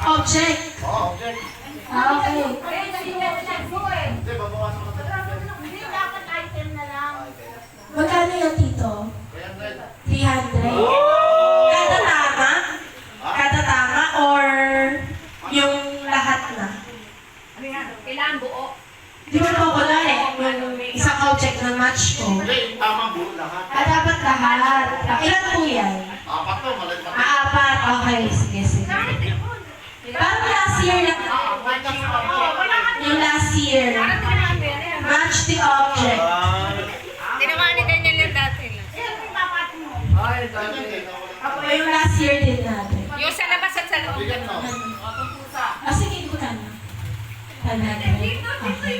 Object. Oo, object. Okay. Hindi, babawasan ko na. Hindi dapat item na lang. Magkano yan, Tito? 300? Kada tama? Kada tama or yung lahat na? Kailangan buo. Di ba po ko lang yung isang object na match ko? Hindi, tama buo lahat. Dapat lahat. Ilan po yan? Apat to, malit pa. Apat. Okay, sige, sige. Parang last year lang. Yung last year. Match the object. Tinawa ni Daniel yung dati. Yung last year din natin. Yung sa labas at sa loob. Bigyan mo. Sige, ikutan na. Okay.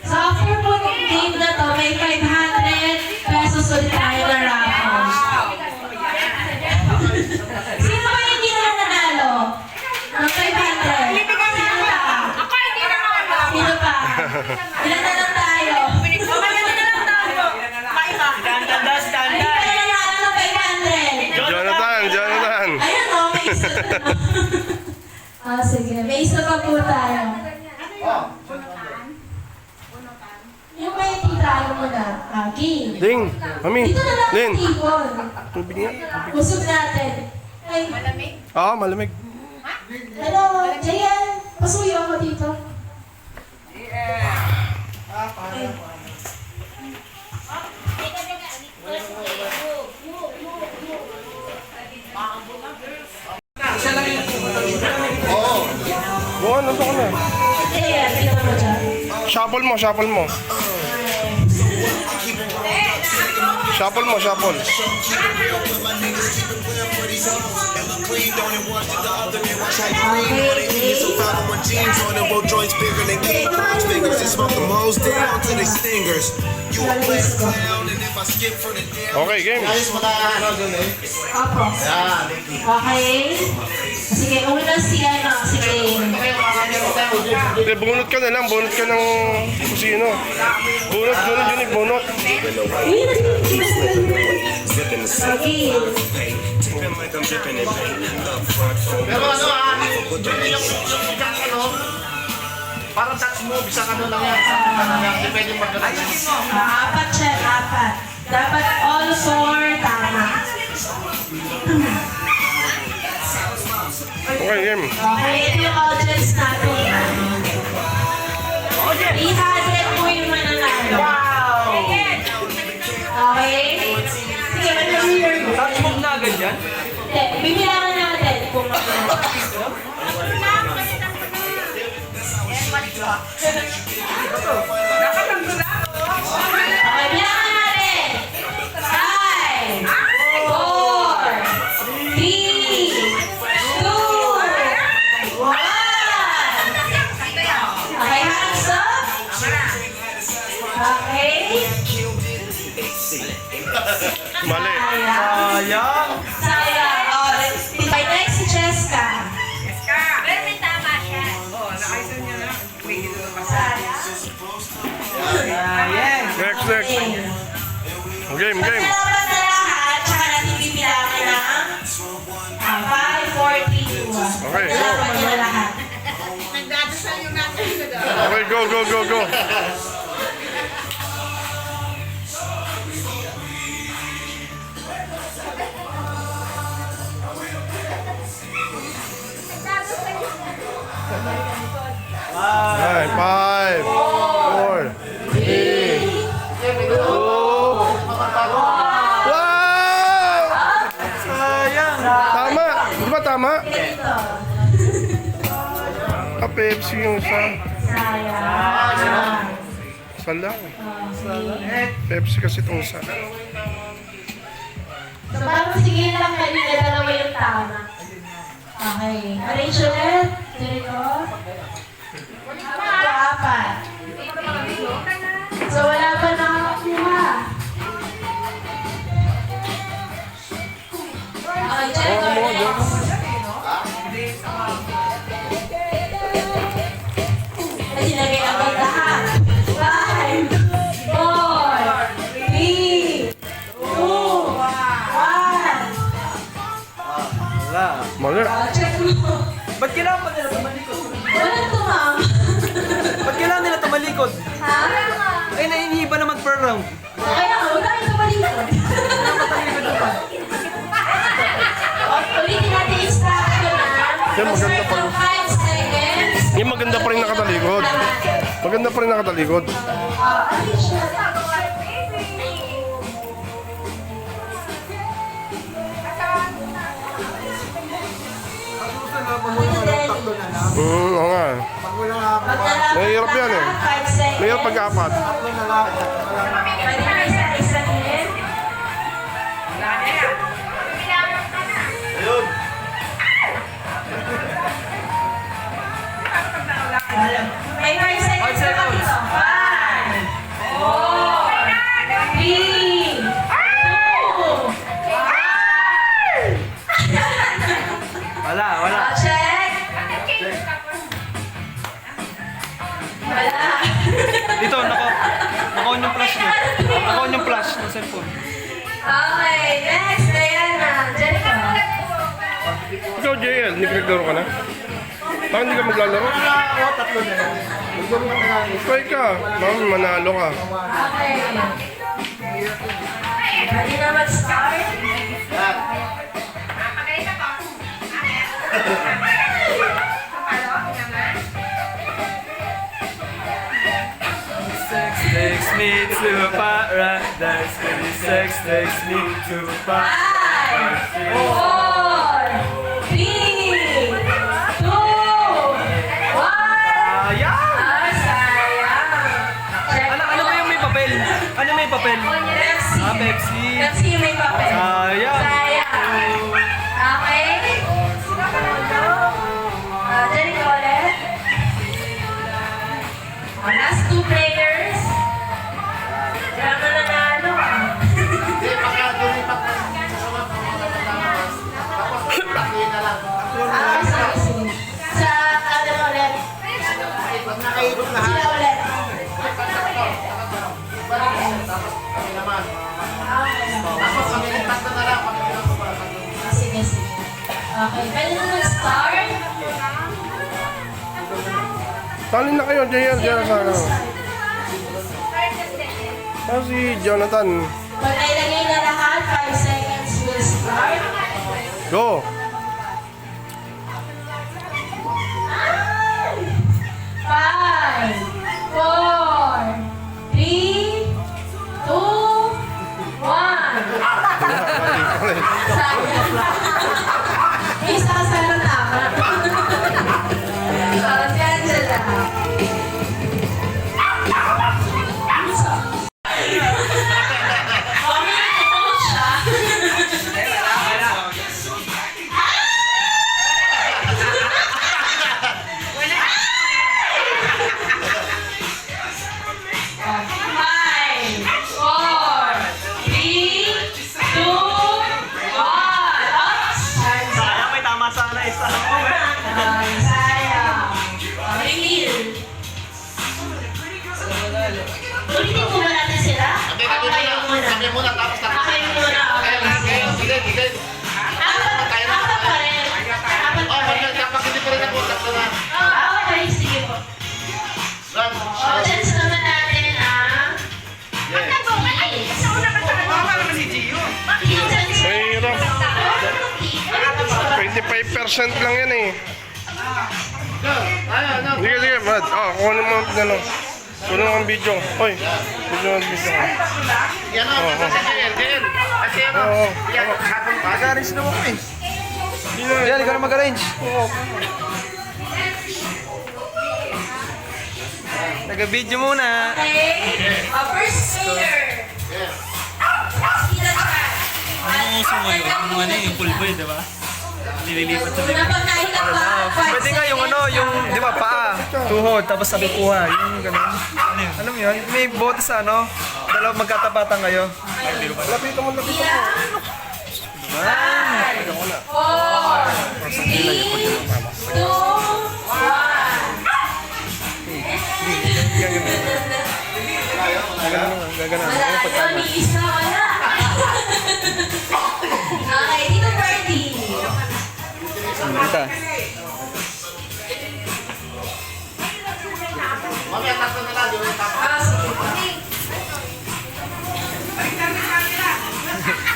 So, after po ng game na to, may 500 pesos ulit tayo na raffle. Sino ba yung hindi na nanalo? Ng 500? Sino pa? Ako hindi na ako. Sino pa? Ilan na lang tayo? Maganda na lang tayo. Ayun pa yung nanalo ng 500. Jonathan. Ayun o, may isa na. Sige. May isa pa po tayo. Oh, Yung may titalo mo na. Game. Ding, mami. Dito na lang Lin, ang tibon. tubig nga. Usog natin. Ay, Oo, malamig. hello, Jayan. Pasuyo ako dito. oo. Buwan, nasa ko na. Jayan, dito mo dyan. Shuffle mo, shuffle mo. Shuffle mo, shuffle. Okay, game. Ayos mo na ano dun eh. Opo. Yan. Okay. Sige, una si ano, si Kane. Hindi, bunot ka na lang. Bunot ka ng kung sino. Bunot, yun, bunot. Uy, okay. Pero ano yung isang ano, parang touch move, isang ano lang yan. Ano lang, depende magkakaroon. Apat siya, apat. Dapat all four tama. Okay, game. Okay, ito yung audience natin. 300 po yung mananalo. Okay? Sige, mag-hear mo. Touch move na agad yan? Hindi, bibilangan natin kung magkano. Okay, bilangan natin. 5, 4, 3, 2, 1. Okay, hands up. Okay. Mali. Sayang. Sayang. Oh, by next si Jessica. Pero may tama siya. Sayang. Next. Game. Pagkalaban na lahat, tsaka natin bibilangan ng 5, 4, 3, 2, 1. Okay, go. Pagkalaban nyo lahat. Nagdadasal yung natin. Okay, go. Alright, 5, 4, 3, 2, wow! Sayang! Tama! Di ba tama? Dito. Pepsi yung isa. Sayang. Isa lang. Okay. Pepsi kasi itong isa. So, parang sige lang kanina, dalawa yung tama. Okay. Arrange ulit. Dito. Ito, apat. So, wala pa nakakuha. Okay, Jericho, next. Kasi lagay agad lahat. 5, 4, 3, 2, 1. Mali. Check mo. Ba't kailangan pa nila tumalikod? Walang tumam. Ba't kailangan nila tumalikod? Ha? Ay, nainihiba naman per round. Kaya nga, wala kang tumalikod. Ulitin natin yung instruction na. Yan, maganda pa. 5 seconds. Yung maganda pa rin nakatalikod. Maganda pa rin nakatalikod. Alicia. Oo nga. Mahirap yan eh. 5 seconds. Mahirap pag-apat. Pwede na isa-isa din. May 5 seconds na kami. 5, 4, 3, 2, 1. Wala. Check. Wala. Dito, naka-on yung flash niya. Naka-on yung flash ng cellphone. Okay, next, Diana. Jericho. Ikaw, JL, hindi naglaro ka na? Bakit hindi ka maglalaro? Try ka. Mami, manalo ka. Okay. Ready na mag-start? Sex takes me to paradise. Sex takes me to paradise. 5, 4, 3, 2, 1. Ayan! Sayang. Check. Ano ba yung may papel? Ano may papel? Pepsi. Pepsi. Pepsi yung may papel. Sayang. Sayang. Okay. Jericho ulit. Last 2 players. Diyan ka nanalo. Hindi, baka dumipat na sa sunod ng mga natatamas. Tapos, takuin na lang. Sige. Sa ano ulit? Pag nakaibot lahat, Sila ulit. tapos kami naman. Okay. Tapos kami yung tatlo na lang. Kami lang ba? Sige. Okay, pwede na mag-start? Tali na kayo, JL. Diyan sa ano. Ah, si Jonathan. Pag nailagay na lahat, 5 seconds will start. Go. 5, 4, 3, 2, 1. Isa ka sana tama. Si Angela. Sayang, may tama sana isa. Ulitin mo ba natin sila? Kami muna. Kami muna. Tapos tapos. Kayo muna. Kayo. Sige. Apat pa rin. Oh, kapag hindi pa rin ako, tatlo na. Okay, sige po. Run. Chance naman natin ang... Yes. Mahirap. 25% lang yan eh. Ano? Sige, Brad. Kunin mo na lang. Kunin mo ang video. Hoy, video ka. Yan o, kasi JL. Kasi ano, Oo. yan, hapon pa. Mag-arrange naman ko eh. Yan, ikaw na mag-arrange. Taga-video muna. Okay. First player. Yes. Sila Chan. Ang uso mo yung pulboy, di ba? Nililipat sa Una pag nakita pa, 5 Pwede nga yung ano, yung, di ba, paa, tuhod, tapos sabi kuha, yung gano'n. Alam mo yun, may bote sa ano, dalawa magkatapatan kayo. Lapitan mo. 5, 4, 3, 2, 1. Gaganon. Wala yun, isa wala. Okay, dito party. Tita. Mamaya tatlo na lang, di ba yung tapos? Ah, sige pa.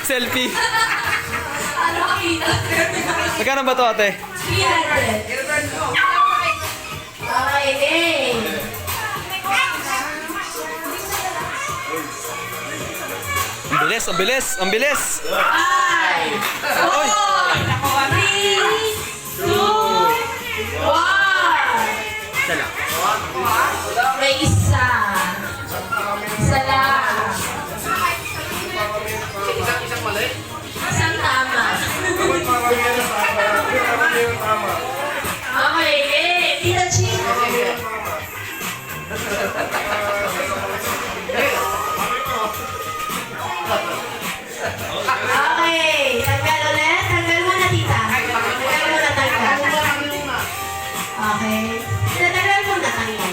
Selfie. Ano kita? Magkano ba to, ate? 300. Okay, eh. Ang bilis, ang bilis, ang bilis. 5, 4, 3, 2, 1. May isa. Isa lang. Isang mali. Isang tama. Okay, eh. Tita Chico. Okay, tanggal ulit. Tanggal muna, tita. Tanggal muna, tanggal. Okay. Tanggal muna, tanggal.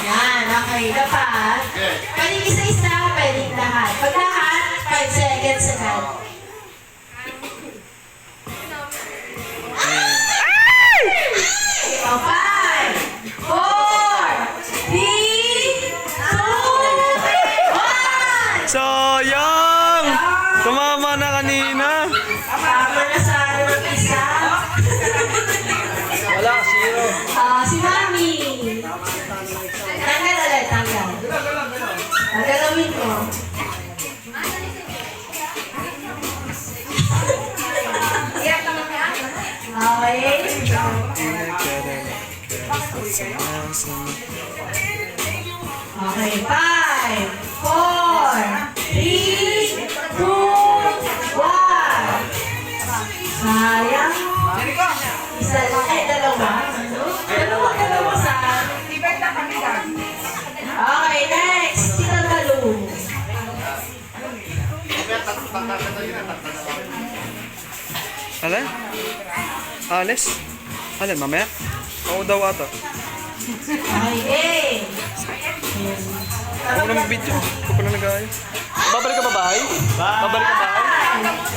Yan, okay. Dapat, pwedeng isa-isa, pwedeng lahat. Pag lahat, 5 seconds agad. Oh, 5, 4, 3, 2, 1. Sayang! Tumama na kanina. Tama na sa ano ng isa. Wala, zero. Si Mami. Tanggal ulit, tanggal. Tanggalawin mo. Okay. Okay, 5, 4, 3, 2, 1. Sayang. Isa lang. Dalawa. Dalawa sa... Okay, next. Tita Talu. Mamaya tatlo na yun, tatlo na lang. Alan? Alis? Alan, mamaya? Oo daw ata. Okay, Ako na mag-video. Ako pa na nag-ayos. Babalik ka ba bahay? Babalik ka bahay?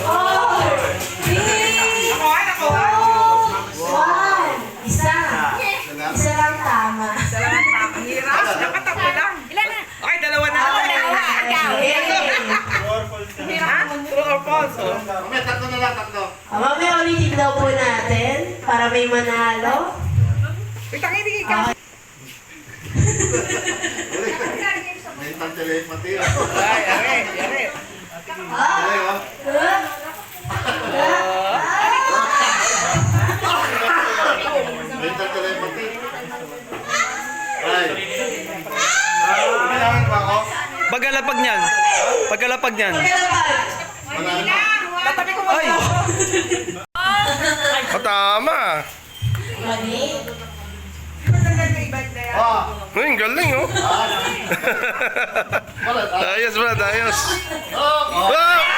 4, 3, 2, 1. Isa. Isa lang tama. Mamaya tatlo na lang, tatlo. Mamaya ulitin daw po natin para may manalo. Mental telepathy. Ah, Ay, oh. Mental telepathy. Ay. Kailangan ba ako? Pagkalapag niyan. Pagkalapag niyan. Pagkalapag. Wala na. Ay! Tama. Mali. Oh. Ay, ang galing, oh. Wala. Ayos, Brad, ayos. Oh. Ah!